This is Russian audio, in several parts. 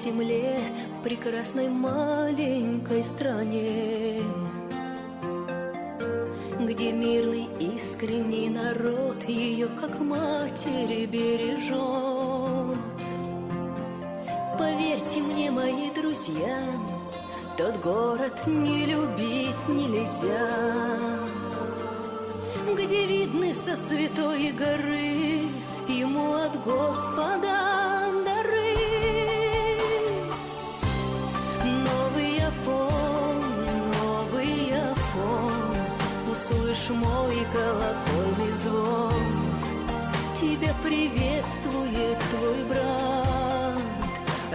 земле, в прекрасной маленькой стране, где мирный искренний народ ее как матери бережет. Поверьте мне, мои друзья, тот город не любить нельзя, где видны со святой горы ему от Господа дары. Новый Афон, услышь мой колокольный звон. Тебя приветствует твой брат,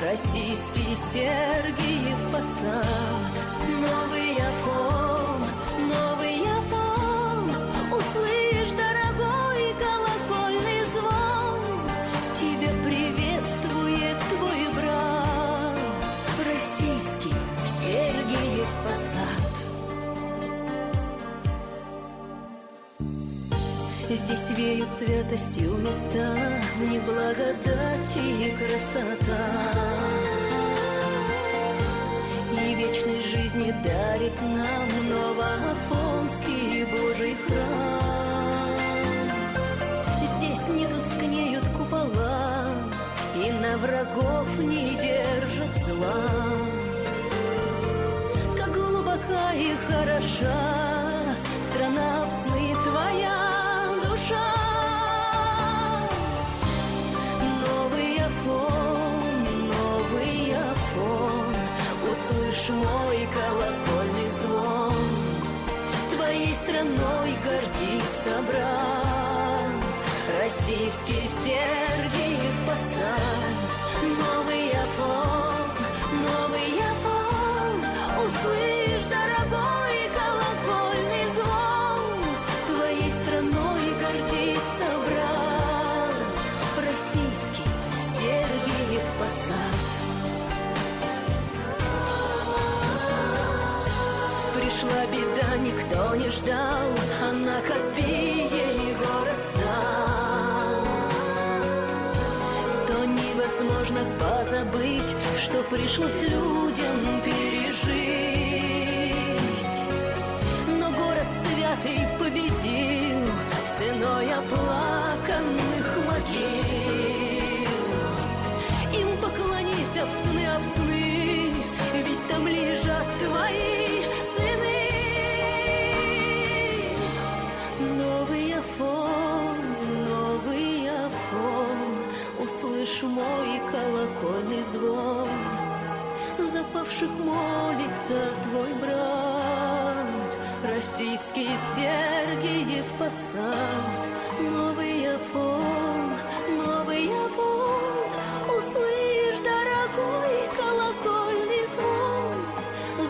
российский Сергиев Посад. Новый Афон, услышь, дорогой, колокольный звон. Тебя приветствует твой брат, российский Сергиев Посад. Здесь веют святостью места, в них благодать и красота, и вечной жизни дарит нам Новоафонский Божий храм. Здесь не тускнеют купола, и на врагов не держат зла. Как глубока и хороша страна в сны твоя душа. Новый Афон, услышь мой колокольный звон. Твоей страной гордится брат, российский Сергиев Посад. Новый Афон, услышь, дорогой, колокольный звон. Твоей страной гордится брат, российский Сергиев Посад. Пришла беда, никто не ждал, она копией город стал. То невозможно позабыть, что пришлось людям пережить. Но город святый победил ценой оплаканных могил. Им поклонись, об сны, ведь там лежат твои сыны. Новый Афон, услышь мой колокольный звон. За павших молится твой брат, российский Сергиев Посад. Новый Афон, услышь, дорогой, колокольный звон.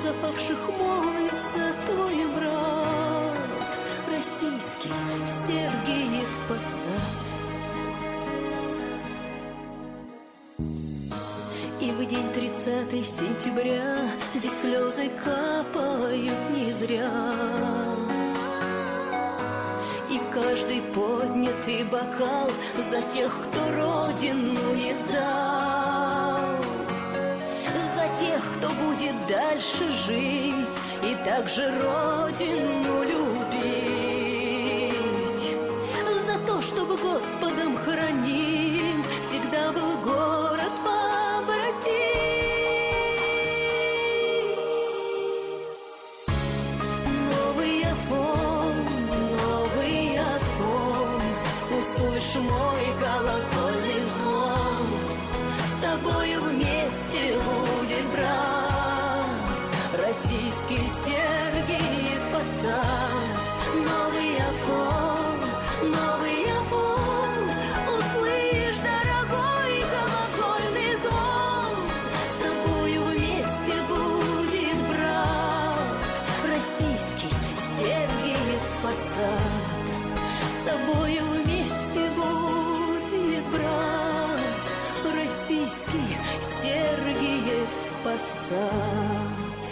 За павших молится твой брат, российский Сергиев Посад. И в день 30 сентября здесь слезы капают не зря. И каждый поднятый бокал за тех, кто родину не сдал, за тех, кто будет дальше жить и также родину любить, за то, чтобы Господом храним всегда был город побратим. Новый Афон, услышь мой колокольный звон. С тобою вместе будет брат, российский Сергиев Посад. Новый Афон, услышь, дорогой, колокольный звон. С тобою вместе будет брат, российский Сергиев Посад. С тобою вместе будет брат, российский Сергиев Посад.